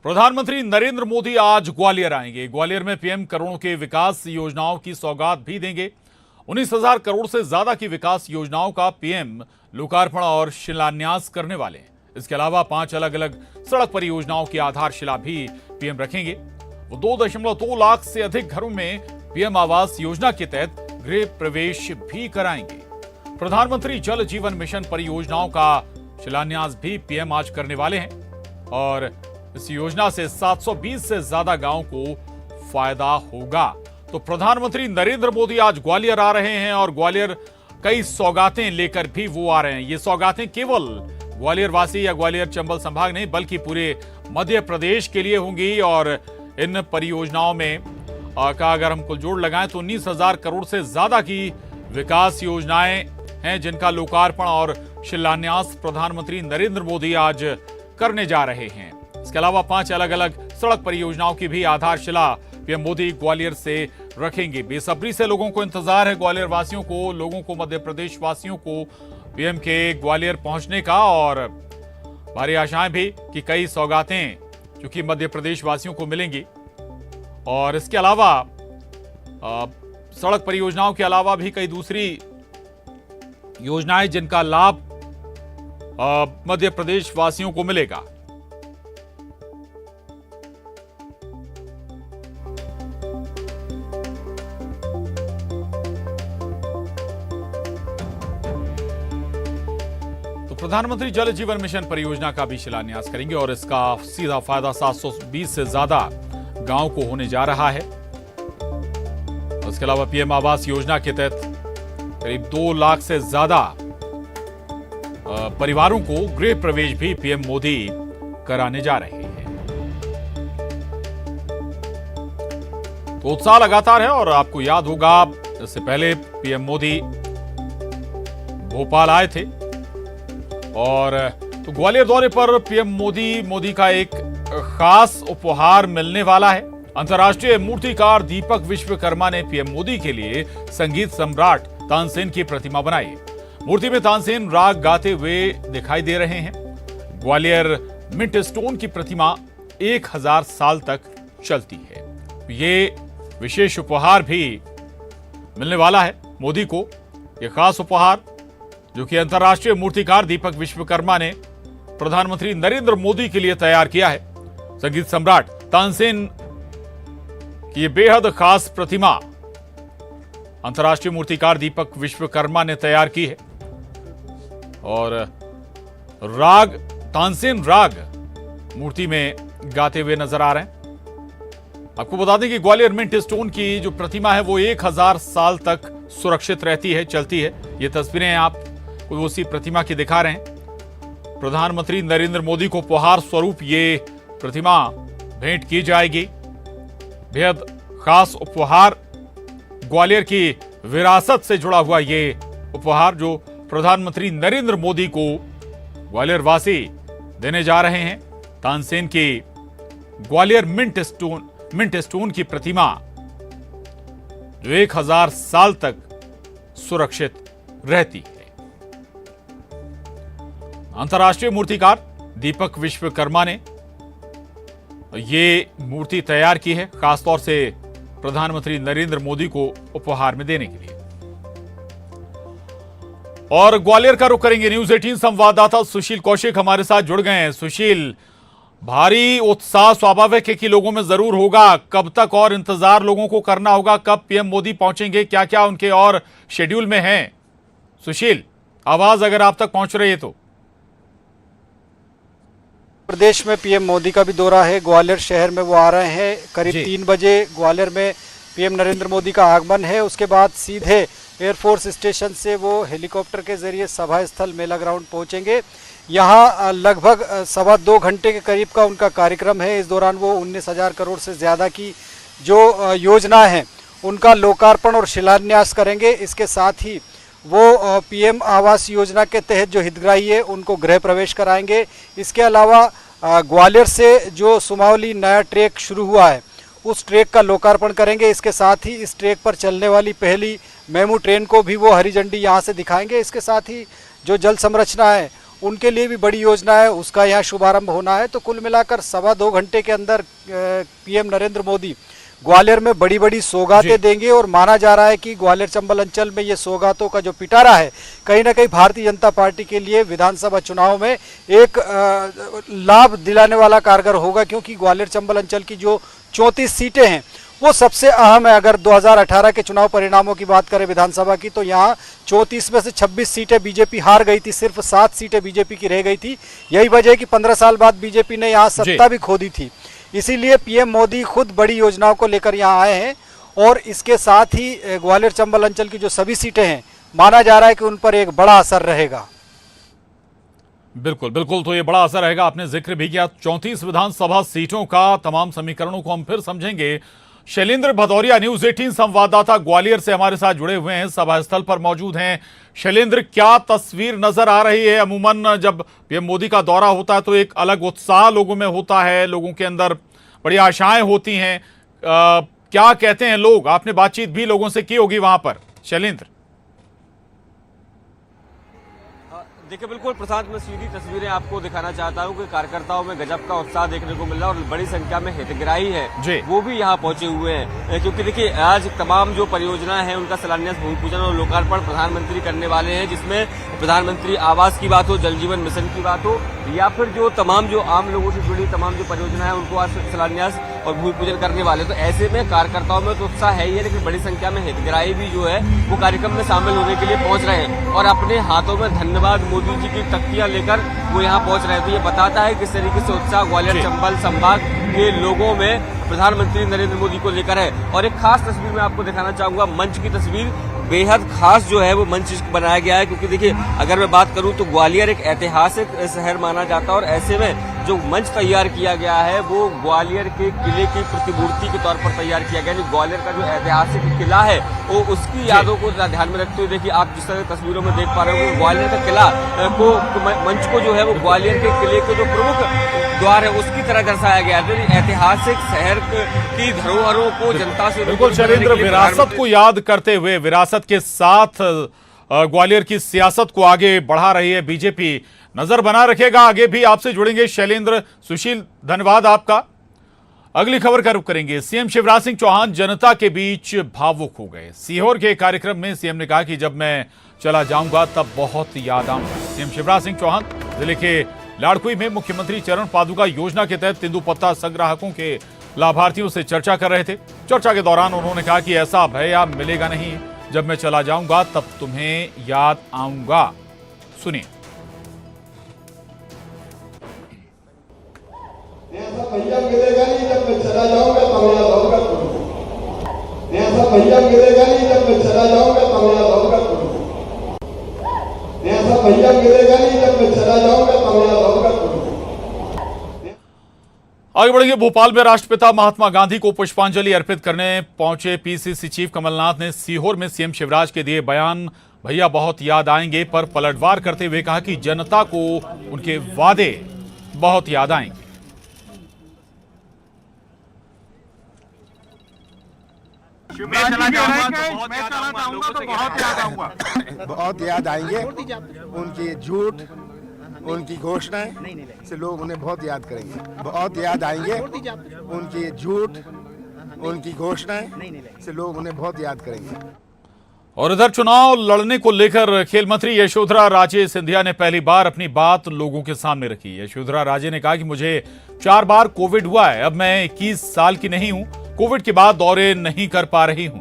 प्रधानमंत्री नरेंद्र मोदी आज ग्वालियर आएंगे। ग्वालियर में पीएम करोड़ों के विकास योजनाओं की सौगात भी देंगे। 19,000 करोड़ से ज्यादा की विकास योजनाओं का पीएम लोकार्पण और शिलान्यास करने वाले हैं। इसके अलावा 5 अलग अलग सड़क परियोजनाओं की आधारशिला भी पीएम रखेंगे। वो 2.2 लाख से अधिक घरों में पीएम आवास योजना के तहत गृह प्रवेश भी कराएंगे। प्रधानमंत्री जल जीवन मिशन परियोजनाओं का शिलान्यास भी पीएम आज करने वाले हैं और इस योजना से 720 से ज्यादा गांवों को फायदा होगा। तो प्रधानमंत्री नरेंद्र मोदी आज ग्वालियर आ रहे हैं और ग्वालियर कई सौगातें लेकर भी वो आ रहे हैं। ये सौगातें केवल ग्वालियर वासी या ग्वालियर चंबल संभाग नहीं बल्कि पूरे मध्य प्रदेश के लिए होंगी। और इन परियोजनाओं में का अगर हम कुल जोड़ लगाएं तो 19,000 करोड़ से ज्यादा की विकास योजनाएं हैं जिनका लोकार्पण और शिलान्यास प्रधानमंत्री नरेंद्र मोदी आज करने जा रहे हैं। इसके अलावा 5 अलग अलग सड़क परियोजनाओं की भी आधारशिला पीएम मोदी ग्वालियर से रखेंगे। बेसब्री से लोगों को इंतजार है, ग्वालियर वासियों को, लोगों को, मध्य प्रदेश वासियों को पीएम के ग्वालियर पहुंचने का। और भारी आशाएं भी कि कई सौगातें चूंकि मध्य प्रदेश वासियों को मिलेंगी। और इसके अलावा सड़क परियोजनाओं के अलावा भी कई दूसरी योजनाएं जिनका लाभ मध्य प्रदेश वासियों को मिलेगा। प्रधानमंत्री जल जीवन मिशन परियोजना का भी शिलान्यास करेंगे और इसका सीधा फायदा 720 से ज्यादा गांव को होने जा रहा है। इसके अलावा पीएम आवास योजना के तहत करीब 2 लाख से ज्यादा परिवारों को गृह प्रवेश भी पीएम मोदी कराने जा रहे हैं। तो उत्साह लगातार है और आपको याद होगा इससे पहले पीएम मोदी भोपाल आए थे और तो ग्वालियर दौरे पर पीएम मोदी का एक खास उपहार मिलने वाला है। अंतर्राष्ट्रीय मूर्तिकार दीपक विश्वकर्मा ने पीएम मोदी के लिए संगीत सम्राट तानसेन की प्रतिमा बनाई है। मूर्ति में तानसेन राग गाते हुए दिखाई दे रहे हैं। ग्वालियर मिंट स्टोन की प्रतिमा 1000 साल तक चलती है। ये विशेष उपहार भी मिलने वाला है मोदी को। यह खास उपहार जो कि अंतर्राष्ट्रीय मूर्तिकार दीपक विश्वकर्मा ने प्रधानमंत्री नरेंद्र मोदी के लिए तैयार किया है। संगीत सम्राट तानसेन की यह बेहद खास प्रतिमा अंतर्राष्ट्रीय मूर्तिकार दीपक विश्वकर्मा ने तैयार की है और राग तानसेन राग मूर्ति में गाते हुए नजर आ रहे हैं। आपको बता दें कि ग्वालियर मिंट स्टोन की जो प्रतिमा है वो 1000 साल तक सुरक्षित रहती है, चलती है। ये तस्वीरें आप उसी प्रतिमा की दिखा रहे हैं। प्रधानमंत्री नरेंद्र मोदी को उपहार स्वरूप ये प्रतिमा भेंट की जाएगी। बेहद खास उपहार, ग्वालियर की विरासत से जुड़ा हुआ ये उपहार जो प्रधानमंत्री नरेंद्र मोदी को ग्वालियर वासी देने जा रहे हैं। तानसेन की ग्वालियर मिंट स्टोन की प्रतिमा जो 1000 साल तक सुरक्षित रहती है। अंतर्राष्ट्रीय मूर्तिकार दीपक विश्वकर्मा ने ये मूर्ति तैयार की है खासतौर से प्रधानमंत्री नरेंद्र मोदी को उपहार में देने के लिए। और ग्वालियर का रुख करेंगे। न्यूज़ 18 संवाददाता सुशील कौशिक हमारे साथ जुड़ गए हैं। सुशील, भारी उत्साह स्वाभाविक है कि लोगों में जरूर होगा। कब तक और इंतजार लोगों को करना होगा? कब पीएम मोदी पहुंचेंगे? क्या क्या उनके और शेड्यूल में है? सुशील, आवाज अगर आप तक पहुंच रही है तो। प्रदेश में पीएम मोदी का भी दौरा है। ग्वालियर शहर में वो आ रहे हैं। करीब 3 बजे ग्वालियर में पीएम नरेंद्र मोदी का आगमन है। उसके बाद सीधे एयरफोर्स स्टेशन से वो हेलीकॉप्टर के जरिए सभा स्थल मेला ग्राउंड पहुंचेंगे। यहाँ लगभग 2.25 घंटे के करीब का उनका कार्यक्रम है। इस दौरान वो 19,000 करोड़ से ज़्यादा की जो योजना है उनका लोकार्पण और शिलान्यास करेंगे। इसके साथ ही वो पीएम आवास योजना के तहत जो हितग्राही है उनको गृह प्रवेश कराएंगे। इसके अलावा ग्वालियर से जो सुमावली नया ट्रैक शुरू हुआ है उस ट्रैक का लोकार्पण करेंगे। इसके साथ ही इस ट्रैक पर चलने वाली पहली मेमू ट्रेन को भी वो हरी झंडी यहाँ से दिखाएंगे। इसके साथ ही जो जल संरचना है उनके लिए भी बड़ी योजना है, उसका यहाँ शुभारंभ होना है। तो कुल मिलाकर 2.25 घंटे के अंदर पीएम नरेंद्र मोदी ग्वालियर में बड़ी बड़ी सौगातें देंगे और माना जा रहा है कि ग्वालियर चंबल अंचल में ये सौगातों का जो पिटारा है कहीं ना कहीं भारतीय जनता पार्टी के लिए विधानसभा चुनाव में एक लाभ दिलाने वाला कारगर होगा, क्योंकि ग्वालियर चंबल अंचल की जो 34 सीटें हैं वो सबसे अहम है। अगर 2018 के चुनाव परिणामों की बात करें विधानसभा की, तो यहाँ 34 में से 26 सीटें बीजेपी हार गई थी, सिर्फ 7 सीटें बीजेपी की रह गई थी। यही वजह है कि 15 साल बाद बीजेपी ने यहाँ सत्ता भी खो दी थी। इसीलिए पीएम मोदी खुद बड़ी योजनाओं को लेकर यहाँ आए हैं और इसके साथ ही ग्वालियर चंबल अंचल की जो सभी सीटें हैं माना जा रहा है कि उन पर एक बड़ा असर रहेगा। बिल्कुल बिल्कुल, तो ये बड़ा असर रहेगा। आपने जिक्र भी किया 34 विधानसभा सीटों का। तमाम समीकरणों को हम फिर समझेंगे। शैलेंद्र भदौरिया, न्यूज 18 संवाददाता ग्वालियर से हमारे साथ जुड़े हुए हैं, सभा स्थल पर मौजूद हैं। शैलेंद्र, क्या तस्वीर नजर आ रही है? अमूमन जब पीएम मोदी का दौरा होता है तो एक अलग उत्साह लोगों में होता है, लोगों के अंदर बड़ी आशाएं होती हैं। क्या कहते हैं लोग? आपने बातचीत भी लोगों से की होगी वहां पर, शैलेंद्र। देखिए बिल्कुल प्रशांत, मैं सीधी तस्वीरें आपको दिखाना चाहता हूं कि कार्यकर्ताओं में गजब का उत्साह देखने को मिल रहा है और बड़ी संख्या में हितग्राही है वो भी यहां पहुंचे हुए हैं, क्योंकि देखिए आज तमाम जो परियोजनाएं हैं उनका शिलान्यास, भूमि पूजन और लोकार्पण प्रधानमंत्री करने वाले हैं, जिसमें प्रधानमंत्री आवास की बात हो, जल जीवन मिशन की बात हो, या फिर जो तमाम जो आम लोगों से जुड़ी तमाम जो परियोजना है उनको आज शिलान्यास और भूमि पूजन करने वाले। तो ऐसे में कार्यकर्ताओं में तो उत्साह है ही है, लेकिन बड़ी संख्या में हितग्राही भी जो है वो कार्यक्रम में शामिल होने के लिए पहुंच रहे हैं और अपने हाथों में धन्यवाद मोदी जी की तख्तियां लेकर वो यहाँ पहुंच रहे हैं। तो ये बताता है किस तरीके से उत्साह ग्वालियर चंबल संभाग के लोगों में प्रधानमंत्री नरेंद्र मोदी को लेकर है। और एक खास तस्वीर मैं आपको दिखाना चाहूंगा, मंच की तस्वीर बेहद खास जो है वो मंच बनाया गया है, क्योंकि देखिए अगर मैं बात करूं तो ग्वालियर एक ऐतिहासिक शहर माना जाता है और ऐसे में जो मंच तैयार किया गया है वो ग्वालियर के किले की प्रतिमूर्ति के तौर पर तैयार किया गया है। ग्वालियर का जो ऐतिहासिक किला है वो उसकी यादों को ध्यान में रखते हुए देखिए आप जिस तरह तस्वीरों में देख पा रहे हो ग्वालियर का किला को मंच को जो है वो ग्वालियर के किले के जो प्रमुख द्वार है उसकी तरह दर्शाया गया है। तो ऐतिहासिक शहर की धरोहरों को जनता से बिल्कुल शैलेंद्र, विरासत को याद करते हुए विरासत के साथ ग्वालियर की सियासत को आगे बढ़ा रही है बीजेपी। नजर बना रखेगा, आगे भी आपसे जुड़ेंगे शैलेंद्र। सुशील, धन्यवाद आपका। अगली खबर का रुख करेंगे। सीएम शिवराज सिंह चौहान जनता के बीच भावुक हो गए। सीहोर के कार्यक्रम में सीएम ने कहा कि जब मैं चला जाऊंगा तब बहुत याद आऊंगा। सीएम शिवराज सिंह चौहान जिले के लाड़कुई में मुख्यमंत्री चरण पादुका योजना के तहत तेंदुपत्ता संग्राहकों के लाभार्थियों से चर्चा कर रहे थे। चर्चा के दौरान उन्होंने कहा कि ऐसा भय अब मिलेगा नहीं, जब मैं चला जाऊंगा तब तुम्हें याद आऊंगा। सुनिए। ऐसा भैया मिलेगा नहीं, जब मैं चला जाऊंगा तब याद आऊंगा तुम्हें। ऐसा भैया मिलेगा नहीं, जब मैं चला जाऊंगा तब याद आऊंगा तुम्हें। ऐसा भैया मिलेगा नहीं, जब मैं चला जाऊंगा तब याद आऊंगा तुम्हें। आगे बढ़ेंगे। भोपाल में राष्ट्रपिता महात्मा गांधी को पुष्पांजलि अर्पित करने पहुंचे पीसीसी चीफ कमलनाथ ने सीहोर में सीएम शिवराज के दिए बयान भैया बहुत याद आएंगे पर पलटवार करते हुए कहा कि जनता को उनके वादे बहुत याद आएंगे। बहुत याद आएंगे। उनकी झूठ, उनकी घोषणाएं से लोग उन्हें बहुत याद करेंगे। बहुत याद आएंगे। उनकी झूठ, उनकी घोषणाएं से लोग उन्हें बहुत याद करेंगे। और इधर चुनाव लड़ने को लेकर खेल मंत्री यशोधरा राजे सिंधिया ने पहली बार अपनी बात लोगों के सामने रखी। यशोधरा राजे ने कहा कि मुझे 4 बार कोविड हुआ है, अब मैं 21 साल की नहीं हूं, कोविड के बाद दौरे नहीं कर पा रही हूं।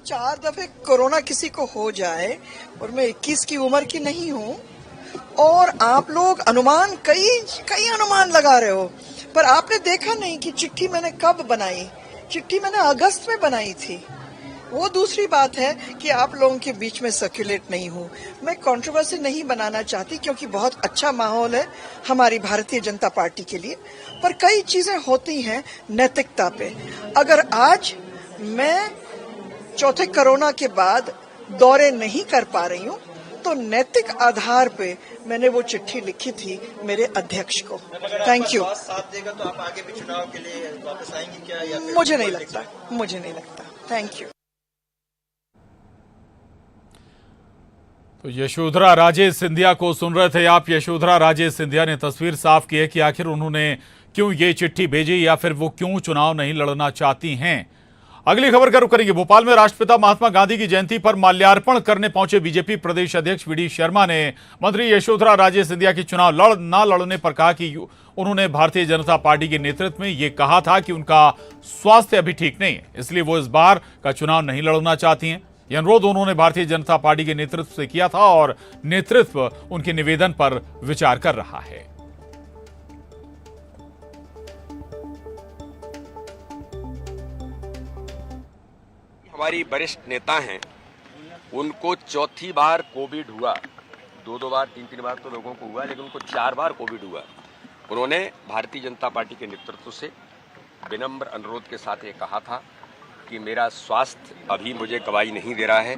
4 दफे कोरोना किसी को हो जाए और मैं 21 की उम्र की नहीं हूं, और आप लोग अनुमान कई अनुमान लगा रहे हो, पर आपने देखा नहीं कि चिट्ठी मैंने कब बनाई। चिट्ठी मैंने अगस्त में बनाई थी। वो दूसरी बात है कि आप लोगों के बीच में सर्कुलेट नहीं हूं। मैं कंट्रोवर्सी नहीं बनाना चाहती क्योंकि बहुत अच्छा माहौल है हमारी भारतीय जनता पार्टी के लिए, पर कई चीजें होती हैं नैतिकता पे। अगर आज मैं चौथे कोरोना के बाद दौरे नहीं कर पा रही हूं तो नैतिक आधार पे मैंने वो चिट्ठी लिखी थी मेरे अध्यक्ष को। Thank you. साथ देगा तो आप आगे भी चुनाव के लिए वापस आएंगे क्या? या मुझे नहीं लगता। Thank you. तो यशोधरा राजे सिंधिया को सुन रहे थे आप। यशोधरा राजे सिंधिया ने तस्वीर साफ की है कि आखिर उन्होंने क्यों ये चिट्ठी भेजी या फिर वो क्यों चुनाव नहीं लड़ना चाहती हैं। अगली खबर का रुख करेंगे। भोपाल में राष्ट्रपिता महात्मा गांधी की जयंती पर माल्यार्पण करने पहुंचे बीजेपी प्रदेश अध्यक्ष वी.डी. शर्मा ने मंत्री यशोधरा राजे सिंधिया की चुनाव न लड़ने पर कहा कि उन्होंने भारतीय जनता पार्टी के नेतृत्व में ये कहा था कि उनका स्वास्थ्य अभी ठीक नहीं है, इसलिए वो इस बार का चुनाव नहीं लड़ना चाहती हैं। यह अनुरोध उन्होंने भारतीय जनता पार्टी के नेतृत्व से किया था और नेतृत्व उनके निवेदन पर विचार कर रहा है। हमारी वरिष्ठ नेता हैं, उनको चौथी बार कोविड हुआ। दो बार तीन बार तो लोगों को हुआ, लेकिन उनको 4 बार कोविड हुआ। उन्होंने भारतीय जनता पार्टी के नेतृत्व से विनम्र अनुरोध के साथ ये कहा था कि मेरा स्वास्थ्य अभी मुझे गवाही नहीं दे रहा है,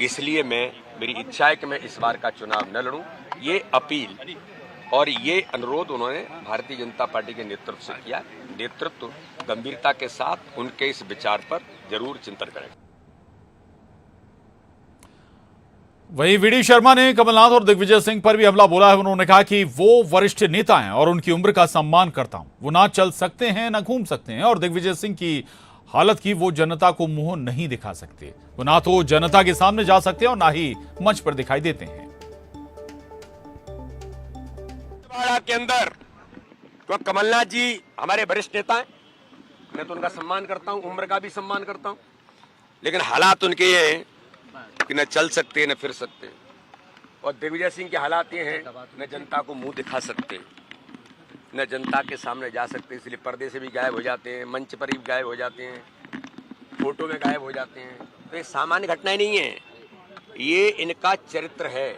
इसलिए मेरी इच्छा है कि मैं इस बार का चुनाव न लड़ूं। ये अपील और ये अनुरोध उन्होंने भारतीय जनता पार्टी के नेतृत्व से किया। नेतृत्व गंभीरता के साथ उनके इस विचार पर जरूर चिंतन करेगा। वहीं वी.डी. शर्मा ने कमलनाथ और दिग्विजय सिंह पर भी हमला बोला है। उन्होंने कहा कि वो वरिष्ठ नेता हैं और उनकी उम्र का सम्मान करता हूं। वो ना चल सकते हैं ना घूम सकते हैं और दिग्विजय सिंह की हालत की वो जनता को मुंह नहीं दिखा सकते। वो ना तो जनता के सामने जा सकते हैं और ना ही मंच पर दिखाई देते हैं। के अंदर तो कमलनाथ जी हमारे वरिष्ठ नेता हैं, मैं तो उनका सम्मान करता हूं, उम्र का भी सम्मान करता हूं, लेकिन हालात उनके ये हैं कि न चल सकते न फिर सकते। और दिग्विजय सिंह के हालात ये हैं, न जनता को मुंह दिखा सकते न जनता के सामने जा सकते, इसलिए पर्दे से भी गायब हो जाते हैं, मंच पर भी गायब हो जाते हैं, फोटो में गायब हो जाते हैं। तो ये सामान्य घटनाएं नहीं है, ये इनका चरित्र है।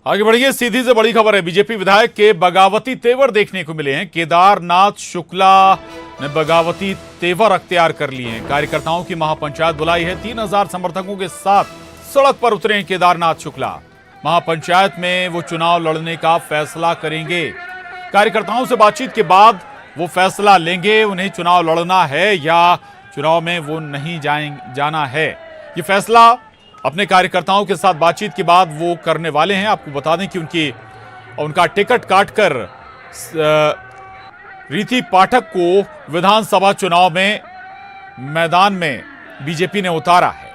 आगे बढ़िए, सीधी से बड़ी खबर है। बीजेपी विधायक के बगावती तेवर देखने को मिले हैं। केदारनाथ शुक्ला ने बगावती तेवर अख्तियार कर लिए हैं। कार्यकर्ताओं की महापंचायत बुलाई है। 3000 समर्थकों के साथ सड़क पर उतरे केदारनाथ शुक्ला। महापंचायत में वो चुनाव लड़ने का फैसला करेंगे। कार्यकर्ताओं से बातचीत के बाद वो फैसला लेंगे उन्हें चुनाव लड़ना है या चुनाव में वो नहीं जाना है। ये फैसला अपने कार्यकर्ताओं के साथ बातचीत के बाद वो करने वाले हैं। आपको बता दें कि उनका टिकट काटकर रीति पाठक को विधानसभा चुनाव में मैदान में बीजेपी ने उतारा है।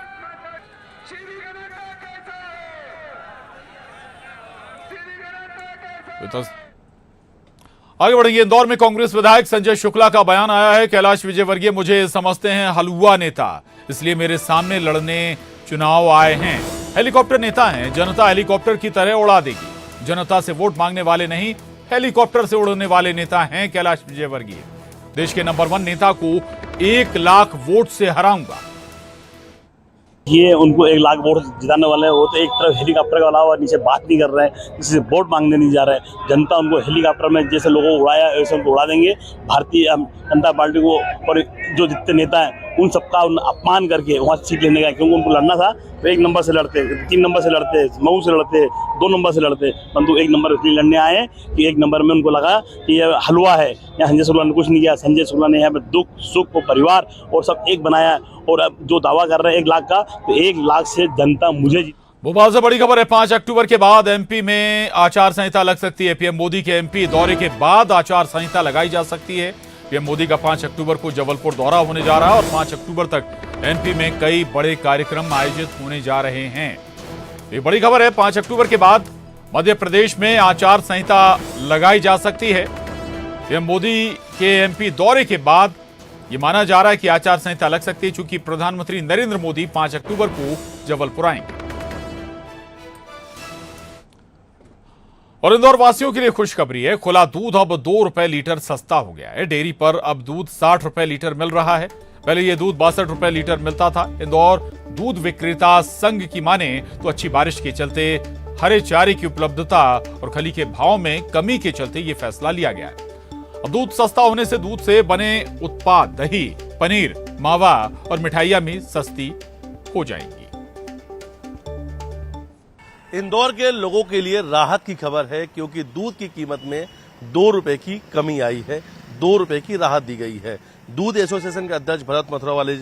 आगे बढ़ेंगे। इंदौर में कांग्रेस विधायक संजय शुक्ला का बयान आया है। कैलाश विजयवर्गीय मुझे समझते हैं हलुआ नेता, इसलिए मेरे सामने लड़ने चुनाव आए हैं। हेलीकॉप्टर नेता हैं, जनता हेलीकॉप्टर की तरह उड़ा देगी। जनता से वोट मांगने वाले नहीं, हेलीकॉप्टर से उड़ने वाले नेता हैं कैलाश विजयवर्गीय। देश के नंबर 1 नेता को 1 लाख वोट से हराऊंगा। ये उनको 1 लाख वोट जिताने वाले हैं। वो तो एक तरफ हेलीकॉप्टर के अलावा नीचे बात नहीं कर रहे हैं, किसी से वोट मांगने नहीं जा रहे हैं। जनता उनको हेलीकॉप्टर में जैसे लोगों को उड़ाया वैसे उनको उड़ा देंगे। भारतीय जनता पार्टी को और जो जितने नेता हैं उन सबका अपमान करके वहाँ सीट लेने का, क्योंकि उनको लड़ना था तो 1 नंबर से लड़ते, 3 नंबर से लड़ते, मऊ से लड़ते, 2 नंबर से लड़ते, परंतु 1 नंबर इसलिए लड़ने आए कि 1 नंबर में उनको लगा कि ये हलवा है। यहाँ संजय शुक्ला ने कुछ नहीं किया। संजय शुक्ला ने यहाँ पे दुख सुख को परिवार और सब एक बनाया। और अब जो दावा कर रहे हैं 1 लाख का, तो 1 लाख से जनता मुझे। भोपाल से बड़ी खबर है। 5 अक्टूबर के बाद एमपी में आचार संहिता लग सकती है। पीएम मोदी के एमपी दौरे के बाद आचार संहिता लगाई जा सकती है। पीएम मोदी का 5 अक्टूबर को जबलपुर दौरा होने जा रहा है और 5 अक्टूबर तक एमपी में कई बड़े कार्यक्रम आयोजित होने जा रहे हैं। ये बड़ी खबर है। 5 अक्टूबर के बाद मध्य प्रदेश में आचार संहिता लगाई जा सकती है। पीएम मोदी के एमपी दौरे के बाद ये माना जा रहा है कि आचार संहिता लग सकती है, चूंकि प्रधानमंत्री नरेंद्र मोदी 5 अक्टूबर को जबलपुर आएंगे। और इंदौर वासियों के लिए खुशखबरी है। खुला दूध अब 2 रुपए लीटर सस्ता हो गया है। डेयरी पर अब दूध 60 रुपए लीटर मिल रहा है। पहले यह दूध 62 रुपए लीटर मिलता था। इंदौर दूध विक्रेता संघ की माने तो अच्छी बारिश के चलते हरे चारे की उपलब्धता और खली के भाव में कमी के चलते यह फैसला लिया गया है। अब दूध सस्ता होने से दूध से बने उत्पाद दही, पनीर, मावा और मिठाइयां भी सस्ती हो जाएंगी। इंदौर के लोगों के लिए राहत की खबर है, क्योंकि दूध की कीमत में 2 रुपए की कमी आई है, 2 रुपए की राहत दी गई है। दूध एसोसिएशन के अध्यक्ष भरत मथुरा वाले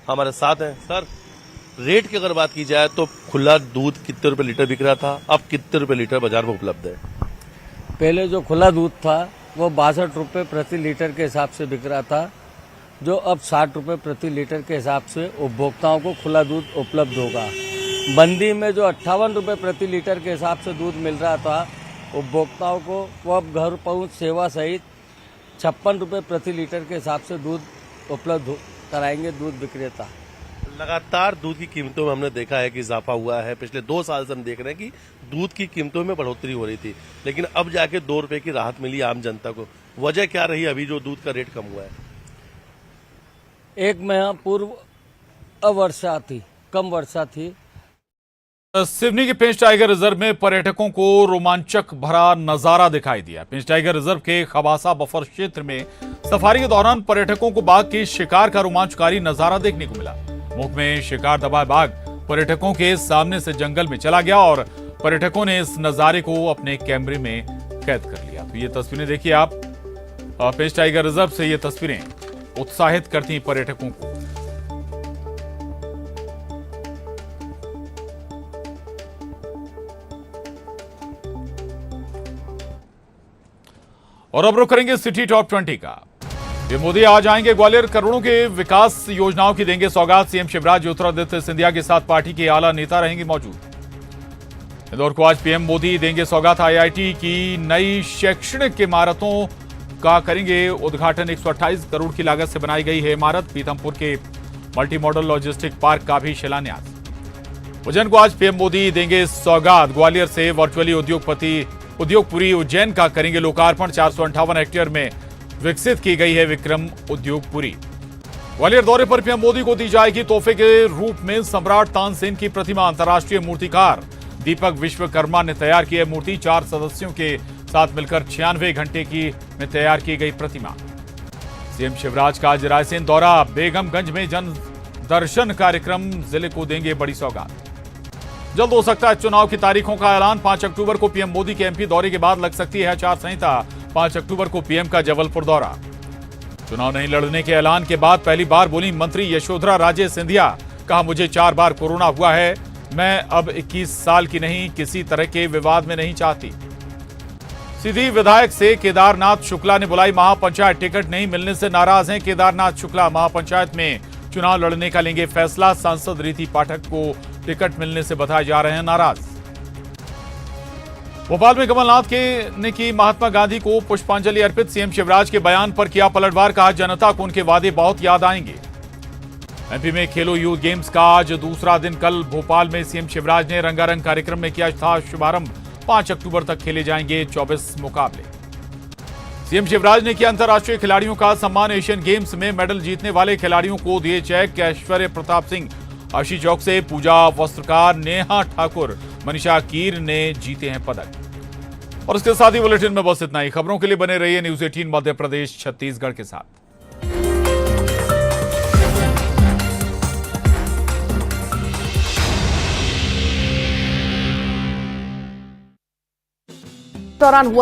हमारे साथ हैं। सर, रेट की अगर बात की जाए तो खुला दूध कितने रुपए लीटर बिक रहा था, अब कितने रुपए लीटर बाजार में उपलब्ध है? पहले जो खुला दूध था वो 62 रुपये प्रति लीटर के हिसाब से बिक रहा था, जो अब 60 रुपये प्रति लीटर के हिसाब से उपभोक्ताओं को खुला दूध उपलब्ध होगा। बंदी में जो 58 रुपये प्रति लीटर के हिसाब से दूध मिल रहा था उपभोक्ताओं को, वो अब घर पहुंच सेवा सहित 56 रुपये प्रति लीटर के हिसाब से दूध उपलब्ध कराएंगे दूध विक्रेता। लगातार दूध की कीमतों में हमने देखा है कि इजाफा हुआ है। पिछले 2 साल से हम देख रहे हैं कि दूध की कीमतों में बढ़ोतरी हो रही थी, लेकिन अब जाके 2 रुपए की राहत मिली आम जनता को। वजह क्या रही अभी जो दूध का रेट कम हुआ है? 1 महीना पूर्व अवर्षा थी, कम वर्षा थी। सिवनी के पेंच टाइगर रिजर्व में पर्यटकों को रोमांचक भरा नजारा दिखाई दिया। पेंच टाइगर रिजर्व के खबासा बफर क्षेत्र में सफारी के दौरान पर्यटकों को बाघ के शिकार का रोमांचकारी नजारा देखने को मिला। मुख में शिकार दबाए बाघ पर्यटकों के सामने से जंगल में चला गया और पर्यटकों ने इस नजारे को अपने कैमरे में कैद कर लिया। तो ये तस्वीरें देखिए आप, पेंच टाइगर रिजर्व से ये तस्वीरें उत्साहित करती हैं पर्यटकों को। और अब रुक करेंगे सिटी टॉप 20 का। पीएम मोदी आज आएंगे ग्वालियर, करोड़ों के विकास योजनाओं की देंगे सौगात। सीएम शिवराज ज्योतिरादित्य सिंधिया के साथ पार्टी के आला नेता रहेंगे मौजूद। इंदौर को आज पीएम मोदी देंगे सौगात। आईआईटी की नई शैक्षणिक इमारतों का करेंगे उद्घाटन। 128 करोड़ की लागत से बनाई गई है इमारत। पीथमपुर के मल्टी मॉडल लॉजिस्टिक पार्क का भी शिलान्यास। उज्जैन को आज पीएम मोदी देंगे सौगात। ग्वालियर से वर्चुअली उद्योगपुरी उज्जैन का करेंगे लोकार्पण। 458 हेक्टेयर में विकसित की गई है विक्रम उद्योगपुरी। ग्वालियर दौरे पर पीएम मोदी को दी जाएगी तोहफे के रूप में सम्राट तानसेन की प्रतिमा। अंतर्राष्ट्रीय मूर्तिकार दीपक विश्वकर्मा ने तैयार की है मूर्ति। 4 सदस्यों के साथ मिलकर 96 घंटे में तैयार की गई प्रतिमा। सीएम शिवराज का आज रायसेन दौरा। बेगमगंज में जन दर्शन कार्यक्रम, जिले को देंगे बड़ी सौगात। जल्द हो सकता है चुनाव की तारीखों का ऐलान। 5 अक्टूबर को पीएम मोदी के एमपी दौरे के बाद लग सकती है आचार संहिता। 5 अक्टूबर को पीएम का जबलपुर दौरा। चुनाव नहीं लड़ने के ऐलान के बाद पहली बार बोली मंत्री यशोधरा राजे सिंधिया। कहा, मुझे 4 बार कोरोना हुआ है, मैं अब 21 साल की नहीं, किसी तरह के विवाद में नहीं चाहती। सीधी विधायक से केदारनाथ शुक्ला ने बुलाई महापंचायत। टिकट नहीं मिलने से नाराज हैं केदारनाथ शुक्ला। महापंचायत में चुनाव लड़ने का लेंगे फैसला। सांसद रीति पाठक को टिकट मिलने से बताए जा रहे हैं नाराज। भोपाल में कमलनाथ ने की महात्मा गांधी को पुष्पांजलि अर्पित। सीएम शिवराज के बयान पर किया पलटवार। कहा, जनता को उनके वादे बहुत याद आएंगे। एमपी में खेलो यूथ गेम्स का आज दूसरा दिन। कल भोपाल में सीएम शिवराज ने रंगारंग कार्यक्रम में किया था शुभारंभ। 5 अक्टूबर तक खेले जाएंगे 24 मुकाबले। सीएम शिवराज ने किया अंतर्राष्ट्रीय खिलाड़ियों का सम्मान। एशियन गेम्स में मेडल जीतने वाले खिलाड़ियों को दिए चेक। ऐश्वर्य प्रताप सिंह, आशी चौक से पूजा वस्त्रकार, नेहा ठाकुर, मनीषा कीर ने जीते हैं पदक। और इसके साथ ही बुलेटिन में बस इतना ही। खबरों के लिए बने रहिए न्यूज़ 18 मध्य प्रदेश छत्तीसगढ़ के साथ। दौरान हुआ